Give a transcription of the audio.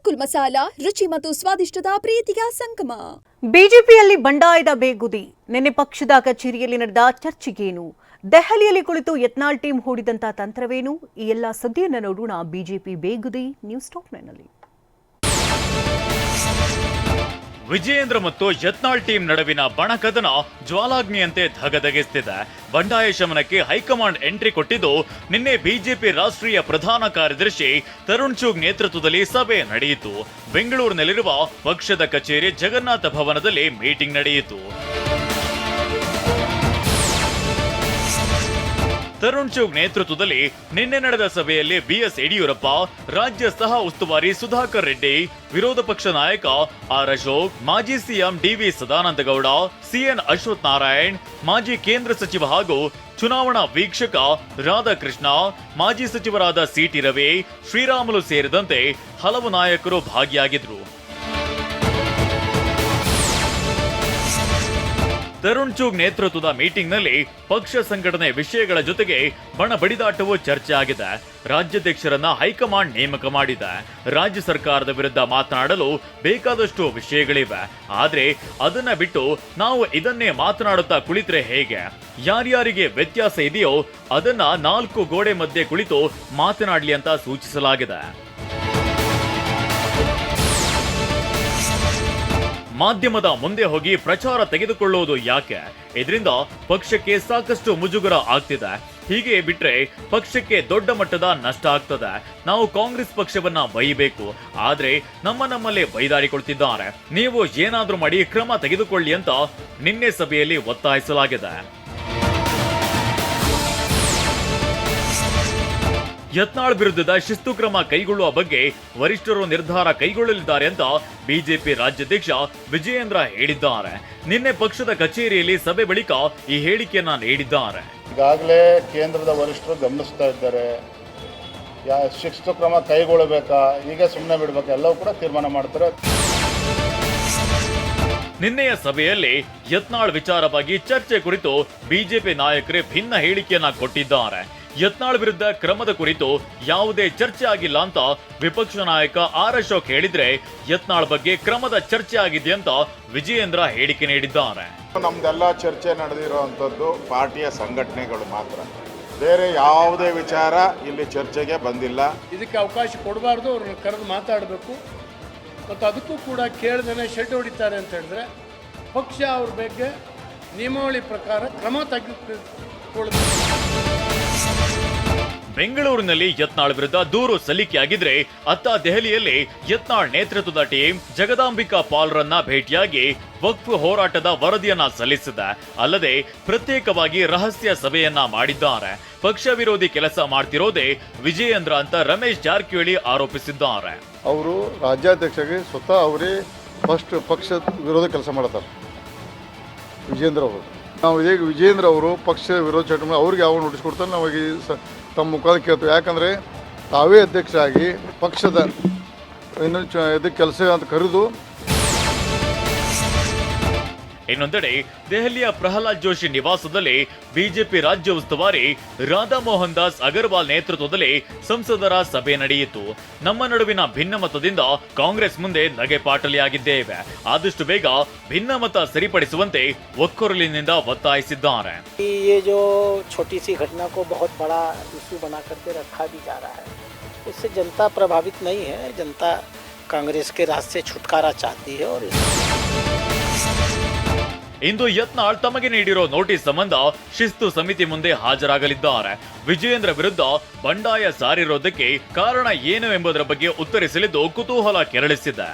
ಅಮರ್ಕುಲ್ ಮಸಾಲಾ ರುಚಿ ಮತ್ತು ಸ್ವಾದಿಷ್ಟದ ಪ್ರೀತಿಯ ಸಂಗಮ. ಬಿಜೆಪಿಯಲ್ಲಿ ಬಂಡಾಯದ ಬೇಗುದಿ. ನಿನ್ನೆ ಪಕ್ಷದ ಕಚೇರಿಯಲ್ಲಿ ನಡೆದ ಚರ್ಚೆಗೇನು? ದೆಹಲಿಯಲ್ಲಿ ಕುಳಿತು ಯತ್ನಾಳ್ ಟೀಮ್ ಹೂಡಿದಂತ ತಂತ್ರವೇನು? ಈ ಎಲ್ಲ ಸುದ್ದಿಯನ್ನು ನೋಡೋಣ ಬಿಜೆಪಿ ಬೇಗುದಿ ನ್ಯೂಸ್ ಟಾಪ್ 9ನಲ್ಲಿ. ವಿಜಯೇಂದ್ರ ಮತ್ತು ಯತ್ನಾಳ್ ಟೀಮ್ ನಡುವಿನ ಬಣಕದನ ಜ್ವಾಲಾಗ್ನಿಯಂತೆ ಧಗಧಗಿಸುತ್ತಿದೆ. ಬಂಡಾಯ ಶಮನಕ್ಕೆ ಹೈಕಮಾಂಡ್ ಎಂಟ್ರಿ ಕೊಟ್ಟಿದ್ದು ನಿನ್ನೆ ಬಿಜೆಪಿ ರಾಷ್ಟ್ರೀಯ ಪ್ರಧಾನ ಕಾರ್ಯದರ್ಶಿ ತರುಣ್ ಚುಗ್ ನೇತೃತ್ವದಲ್ಲಿ ಸಭೆ ನಡೆಯಿತು. ಬೆಂಗಳೂರಿನಲ್ಲಿರುವ ಪಕ್ಷದ ಕಚೇರಿ ಜಗನ್ನಾಥ ಭವನದಲ್ಲಿ ಮೀಟಿಂಗ್ ನಡೆಯಿತು. ತರುಣ್ ಚುಗ್ ನೇತೃತ್ವದಲ್ಲಿ ನಿನ್ನೆ ನಡೆದ ಸಭೆಯಲ್ಲಿ ಬಿಎಸ್ ಯಡಿಯೂರಪ್ಪ, ರಾಜ್ಯ ಸಹ ಉಸ್ತುವಾರಿ ಸುಧಾಕರ್ ರೆಡ್ಡಿ, ವಿರೋಧ ಪಕ್ಷ ನಾಯಕ ಆರ್ ಅಶೋಕ್, ಮಾಜಿ CM D V Sadananda Gowda, CN Ashwath Narayan, ಮಾಜಿ ಕೇಂದ್ರ ಸಚಿವ ಹಾಗೂ ಚುನಾವಣಾ ವೀಕ್ಷಕ ರಾಧಾಕೃಷ್ಣ, ಮಾಜಿ ಸಚಿವರಾದ ಸಿಟಿ ರವಿ, ಶ್ರೀರಾಮುಲು ಸೇರಿದಂತೆ ಹಲವು ನಾಯಕರು ಭಾಗಿಯಾಗಿದ್ರು. ತರುಣ್ ಚುಗ್ ನೇತೃತ್ವದ ಮೀಟಿಂಗ್ನಲ್ಲಿ ಪಕ್ಷ ಸಂಘಟನೆ ವಿಷಯಗಳ ಜೊತೆಗೆ ಬಣ ಬಡಿದಾಟವೂ ಚರ್ಚೆ ಆಗಿದೆ. ರಾಜ್ಯಾಧ್ಯಕ್ಷರನ್ನ ಹೈಕಮಾಂಡ್ ನೇಮಕ ಮಾಡಿದೆ. ರಾಜ್ಯ ಸರ್ಕಾರದ ವಿರುದ್ಧ ಮಾತನಾಡಲು ಬೇಕಾದಷ್ಟು ವಿಷಯಗಳಿವೆ. ಆದ್ರೆ ಅದನ್ನ ಬಿಟ್ಟು ನಾವು ಇದನ್ನೇ ಮಾತನಾಡುತ್ತಾ ಕುಳಿತರೆ ಹೇಗೆ? ಯಾರ್ಯಾರಿಗೆ ವ್ಯತ್ಯಾಸ ಇದೆಯೋ ಅದನ್ನ 4 ಗೋಡೆ ಮಧ್ಯೆ ಕುಳಿತು ಮಾತನಾಡಲಿ ಅಂತ ಸೂಚಿಸಲಾಗಿದೆ. ಮಾಧ್ಯಮದ ಮುಂದೆ ಹೋಗಿ ಪ್ರಚಾರ ತೆಗೆದುಕೊಳ್ಳುವುದು ಯಾಕೆ? ಇದರಿಂದ ಪಕ್ಷಕ್ಕೆ ಸಾಕಷ್ಟು ಮುಜುಗರ ಆಗ್ತಿದೆ. ಹೀಗೆ ಬಿಟ್ರೆ ಪಕ್ಷಕ್ಕೆ ದೊಡ್ಡ ಮಟ್ಟದ ನಷ್ಟ ಆಗ್ತದೆ. ನಾವು ಕಾಂಗ್ರೆಸ್ ಪಕ್ಷವನ್ನ ಬೈಬೇಕು, ಆದ್ರೆ ನಮ್ಮಲ್ಲೇ ಬೈದಾಡಿಕೊಳ್ತಿದ್ದಾರೆ. ನೀವು ಏನಾದ್ರೂ ಮಾಡಿ ಕ್ರಮ ತೆಗೆದುಕೊಳ್ಳಿ ಅಂತ ನಿನ್ನೆ ಸಭೆಯಲ್ಲಿ ಒತ್ತಾಯಿಸಲಾಗಿದೆ. ಯತ್ನಾಳ್ ವಿರುದ್ಧದ ಶಿಸ್ತು ಕ್ರಮ ಕೈಗೊಳ್ಳುವ ಬಗ್ಗೆ ವರಿಷ್ಠರು ನಿರ್ಧಾರ ಕೈಗೊಳ್ಳಲಿದ್ದಾರೆ ಅಂತ ಬಿಜೆಪಿ ರಾಜ್ಯಾಧ್ಯಕ್ಷ ವಿಜಯೇಂದ್ರ ಹೇಳಿದ್ದಾರೆ. ನಿನ್ನೆ ಪಕ್ಷದ ಕಚೇರಿಯಲ್ಲಿ ಸಭೆ ಬಳಿಕ ಈ ಹೇಳಿಕೆಯನ್ನ ನೀಡಿದ್ದಾರೆ. ಈಗಾಗಲೇ ಕೇಂದ್ರದ ವರಿಷ್ಠರು ಗಮನಿಸ್ತಾ ಇದ್ದಾರೆ. ಶಿಸ್ತು ಕ್ರಮ ಕೈಗೊಳ್ಳಬೇಕಾ, ಈಗ ಸುಮ್ಮನೆ ಬಿಡಬೇಕಾ, ಎಲ್ಲವೂ ಕೂಡ ತೀರ್ಮಾನ ಮಾಡ್ತಾರೆ. ನಿನ್ನೆಯ ಸಭೆಯಲ್ಲಿ ಯತ್ನಾಳ್ ವಿಚಾರವಾಗಿ ಚರ್ಚೆ ಕುರಿತು ಬಿಜೆಪಿ ನಾಯಕರೇ ಭಿನ್ನ ಹೇಳಿಕೆಯನ್ನ ಕೊಟ್ಟಿದ್ದಾರೆ. ಯತ್ನಾಳ್ ವಿರುದ್ಧ ಕ್ರಮದ ಕುರಿತು ಯಾವುದೇ ಚರ್ಚೆ ಆಗಿಲ್ಲ ಅಂತ ವಿಪಕ್ಷ ನಾಯಕ ಆರ್ ಅಶೋಕ್ ಹೇಳಿದ್ರೆ, ಯತ್ನಾಳ್ ಬಗ್ಗೆ ಕ್ರಮದ ಚರ್ಚೆ ಆಗಿದೆ ಅಂತ ವಿಜಯೇಂದ್ರ ಹೇಳಿಕೆ ನೀಡಿದ್ದಾರೆ. ನಮ್ದೆಲ್ಲ ಚರ್ಚೆ ನಡೆದಿರುವಂಥದ್ದು ಪಾರ್ಟಿಯ ಸಂಘಟನೆಗಳು ಮಾತ್ರ, ಬೇರೆ ಯಾವುದೇ ವಿಚಾರ ಇಲ್ಲಿ ಚರ್ಚೆಗೆ ಬಂದಿಲ್ಲ. ಇದಕ್ಕೆ ಅವಕಾಶ ಕೊಡಬಾರ್ದು, ಅವ್ರನ್ನ ಕರೆದು ಮಾತಾಡಬೇಕು. ಮತ್ತು ಅದಕ್ಕೂ ಕೂಡ ಕೇಳ್ದೇನೆ ಶೆಡ್ ಹೊಡಿತಾರೆ ಅಂತ ಹೇಳಿದ್ರೆ ಪಕ್ಷ ಅವ್ರ ಬಗ್ಗೆ ನಿಯಮಾವಳಿ ಪ್ರಕಾರ ಕ್ರಮ ತೆಗೆದುಕೊಳ್ಳಬೇಕು. ಬೆಂಗಳೂರಿನಲ್ಲಿ ಯತ್ನಾಳ್ ವಿರುದ್ಧ ದೂರು ಸಲ್ಲಿಕೆಯಾಗಿದ್ರೆ, ಅತ್ತ ದೆಹಲಿಯಲ್ಲಿ ಯತ್ನಾಳ್ ನೇತೃತ್ವದ ಟೀಮ್ ಜಗದಾಂಬಿಕಾ ಪಾಲ್ರನ್ನ ಭೇಟಿಯಾಗಿ ವಕ್ಫ್ ಹೋರಾಟದ ವರದಿಯನ್ನ ಸಲ್ಲಿಸಿದೆ. ಅಲ್ಲದೆ ಪ್ರತ್ಯೇಕವಾಗಿ ರಹಸ್ಯ ಸಭೆಯನ್ನ ಮಾಡಿದ್ದಾರೆ. ಪಕ್ಷ ವಿರೋಧಿ ಕೆಲಸ ಮಾಡ್ತಿರೋದೇ ವಿಜಯೇಂದ್ರ ಅಂತ ರಮೇಶ್ ಜಾರಕಿಹೊಳಿ ಆರೋಪಿಸಿದ್ದಾರೆ. ಅವರು ರಾಜ್ಯಾಧ್ಯಕ್ಷರಿಗೆ ಸ್ವತಃ ಅವರೇ ಫಸ್ಟ್ ಪಕ್ಷ ವಿರೋಧ ಕೆಲಸ ಮಾಡ್ತಾರೆ ವಿಜಯೇಂದ್ರ ಅವರು. ನಾವು ಈಗ ವಿಜಯೇಂದ್ರ ಅವರು ಪಕ್ಷ ವಿರೋಧ ಚಟುವಟಿಕೆ ಅವ್ರಿಗೆ ಯಾವ ನೋಟಿಸ್ ಕೊಡ್ತಾರೆ ನಾವು ತಮ್ಮ ಮುಖಾದ ಕೇಳ್ತೀವಿ. ಯಾಕಂದರೆ ತಾವೇ ಅಧ್ಯಕ್ಷರಾಗಿ ಪಕ್ಷದ ಇದಕ್ಕೆ ಕೆಲಸ ಅಂತ ಕರೆದು. ಇನ್ನೊಂದೆಡೆ ದೆಹಲಿಯ ಪ್ರಹ್ಲಾದ್ ಜೋಶಿ ನಿವಾಸದಲ್ಲಿ ಬಿಜೆಪಿ ರಾಜ್ಯ ಉಸ್ತುವಾರಿ ರಾಧಾ ಮೋಹನ್ ದಾಸ್ ಅಗರ್ವಾಲ್ ನೇತೃತ್ವದಲ್ಲಿ ಸಂಸದರ ಸಭೆ ನಡೆಯಿತು. ನಮ್ಮ ನಡುವಿನ ಭಿನ್ನಮತದಿಂದ ಕಾಂಗ್ರೆಸ್ ಮುಂದೆ ನಗೆಪಾಟಲಿಯಾಗಿದ್ದೇವೆ. ಆದಷ್ಟು ಬೇಗ ಭಿನ್ನಮತ ಸರಿಪಡಿಸುವಂತೆ ಒಕ್ಕೊರಲಿನಿಂದ ಒತ್ತಾಯಿಸಿದ್ದಾರೆ. ये जो छोटी सी घटना को बहुत बड़ा इशू बना करके रखा भी जा रहा है, इससे जनता प्रभावित नहीं है. जनता कांग्रेस के राज से छुटकारा चाहती है. और ಇಂದು ಯತ್ನಾಳ್ ತಮಗೆ ನೀಡಿರೋ ನೋಟಿಸ್ ಸಂಬಂಧ ಶಿಸ್ತು ಸಮಿತಿ ಮುಂದೆ ಹಾಜರಾಗಲಿದ್ದಾರೆ. ವಿಜಯೇಂದ್ರ ವಿರುದ್ಧ ಬಂಡಾಯ ಸಾರಿರೋದಕ್ಕೆ ಕಾರಣ ಏನು ಎಂಬುದರ ಬಗ್ಗೆ ಉತ್ತರಿಸಲಿದ್ದು ಕುತೂಹಲ ಕೆರಳಿಸಿದೆ.